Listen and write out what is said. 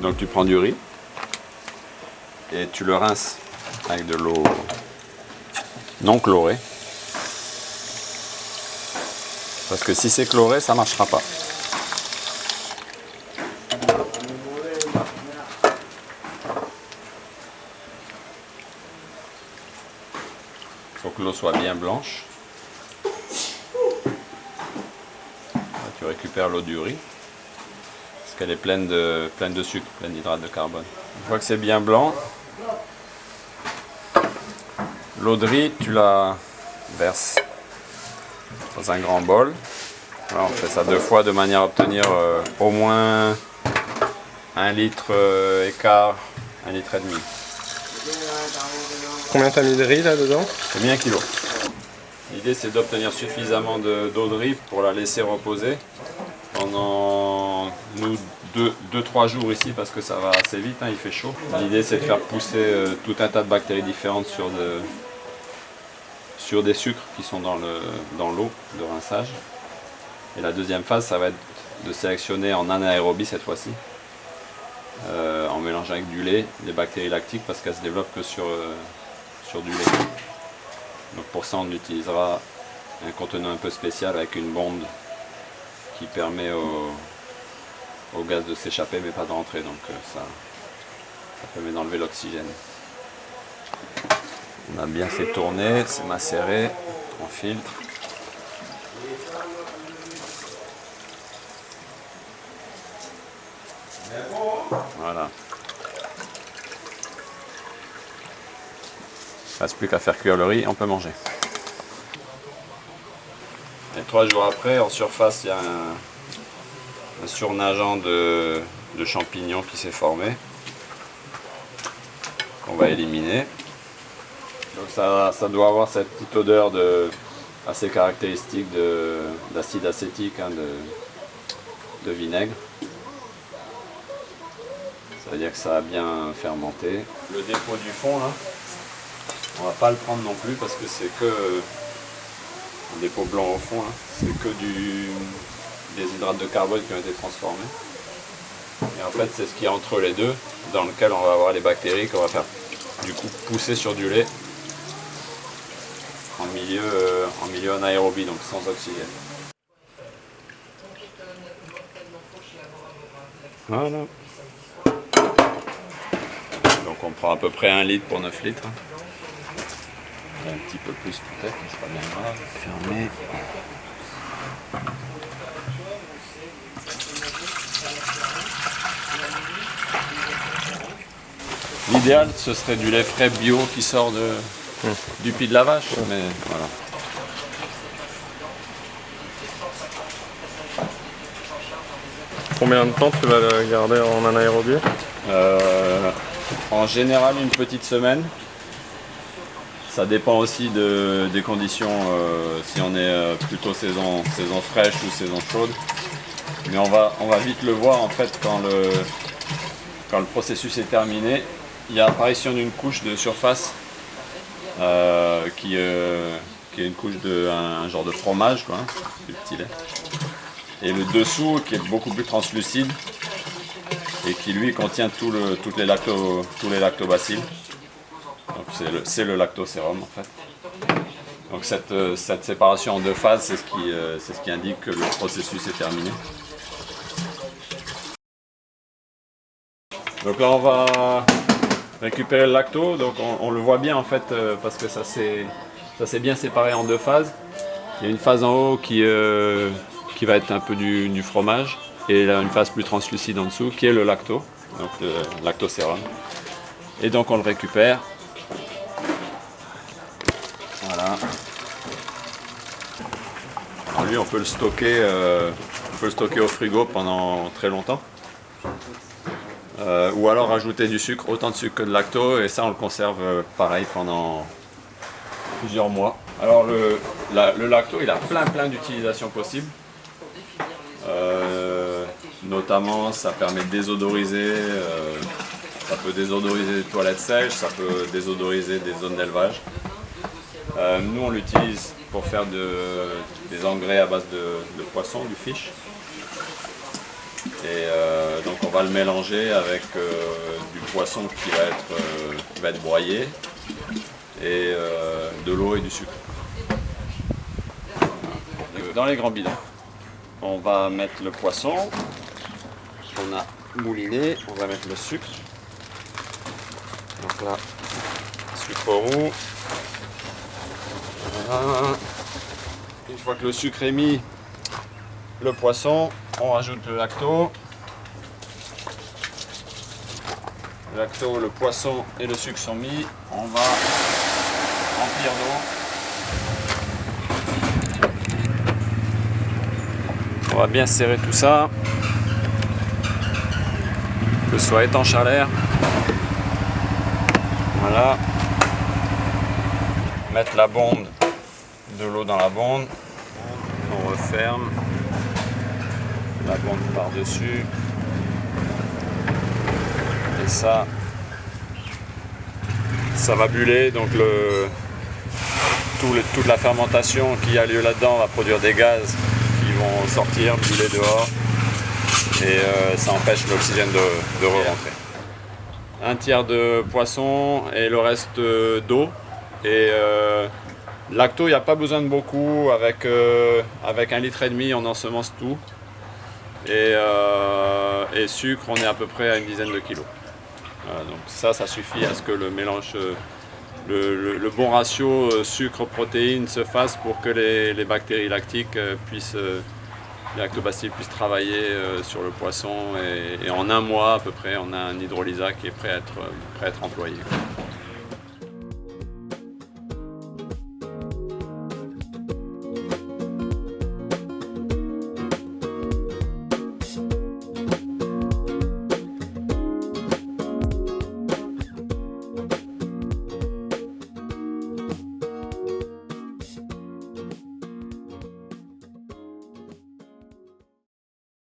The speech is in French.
Donc tu prends du riz et tu le rinces avec de l'eau non chlorée. Parce que si c'est chloré, ça ne marchera pas. Il faut que l'eau soit bien blanche. Là, tu récupères l'eau du riz. Parce qu'elle est pleine de sucre, pleine d'hydrates de carbone. Une fois que c'est bien blanc, l'eau de riz, tu la verses dans un grand bol. Voilà, on fait ça 2 fois de manière à obtenir au moins 1 litre et quart, 1 litre et demi. Combien t'as mis de riz là-dedans? J'ai mis 1 kilo. L'idée c'est d'obtenir suffisamment d'eau de riz pour la laisser reposer pendant 2-3 jours ici parce que ça va assez vite, hein, il fait chaud. L'idée c'est de faire pousser tout un tas de bactéries différentes sur des sucres qui sont dans l'eau de rinçage. Et la deuxième phase, ça va être de sélectionner en anaérobie cette fois-ci, en mélangeant avec du lait, des bactéries lactiques parce qu'elles se développent que sur du lait. Donc pour ça, on utilisera un contenant un peu spécial avec une bonde qui permet au gaz de s'échapper mais pas de rentrer. Donc ça permet d'enlever l'oxygène. On a bien fait tourner, c'est macéré, on filtre. Voilà. Il ne reste plus qu'à faire cuire le riz, on peut manger. Et 3 jours après, en surface, il y a un surnageant de champignons qui s'est formé, qu'on va éliminer. Donc ça doit avoir cette petite odeur assez caractéristique d'acide acétique, hein, de vinaigre. Ça veut dire que ça a bien fermenté. Le dépôt du fond là, on va pas le prendre non plus parce que c'est que un dépôt blanc au fond, hein, c'est que des hydrates de carbone qui ont été transformés. Et en fait c'est ce qui est entre les deux dans lequel on va avoir les bactéries qu'on va faire du coup pousser sur du lait en milieu anaérobie, donc sans oxygène. Voilà. Donc on prend à peu près 1 litre pour 9 litres. Un petit peu plus peut-être, mais c'est pas bien grave. Fermé. L'idéal ce serait du lait frais bio qui sort du pied de la vache, mais voilà. Combien de temps tu vas le garder en anaérobie? En général une petite semaine. Ça dépend aussi des conditions, si on est plutôt saison fraîche ou saison chaude. Mais on va vite le voir en fait quand le processus est terminé. Il y a apparition d'une couche de surface qui est une couche un genre de fromage, quoi, hein, du petit lait. Et le dessous qui est beaucoup plus translucide et qui lui contient tous les lactobacilles. Donc c'est le lactosérum en fait. Donc cette séparation en 2 phases, c'est ce qui indique que le processus est terminé. Donc là on va récupérer le lacto, donc on le voit bien en fait parce que ça s'est bien séparé en 2 phases. Il y a une phase en haut qui va être un peu du fromage et là une phase plus translucide en dessous qui est le lacto, donc le lactosérum. Et donc on le récupère. Voilà. Alors lui on peut le stocker au frigo pendant très longtemps. Ou alors rajouter du sucre, autant de sucre que de lacto, et ça on le conserve pareil pendant plusieurs mois. Alors le lacto il a plein d'utilisations possibles. Notamment ça permet de désodoriser, ça peut désodoriser des toilettes sèches, ça peut désodoriser des zones d'élevage. Nous on l'utilise pour faire des engrais à base de poisson, du fish. Et donc on va le mélanger avec du poisson qui va être broyé et de l'eau et du sucre. Dans les grands bidons, on va mettre le poisson qu'on a mouliné, on va mettre le sucre. Donc là, sucre roux. Voilà. Une fois que le sucre est mis, le poisson, on rajoute le lacto. Le lacto, le poisson et le sucre sont mis. On va remplir d'eau. On va bien serrer tout ça, que ce soit étanche à l'air. Voilà. Mettre la bonde, de l'eau dans la bonde. On referme. La bonde par-dessus. Et ça va buller. Donc toute la fermentation qui a lieu là-dedans va produire des gaz qui vont sortir, buller dehors. Et ça empêche l'oxygène de re-rentrer. Un tiers de poisson et le reste d'eau. Et lacto, il n'y a pas besoin de beaucoup. Avec 1,5 litre, on ensemence tout. Et sucre, on est à peu près à une dizaine de kilos. Voilà, donc ça suffit à ce que le mélange, le bon ratio sucre-protéines se fasse pour que les bactéries lactiques les lactobacilles puissent travailler sur le poisson. Et en un mois à peu près, on a un hydrolysat qui est prêt à être employé.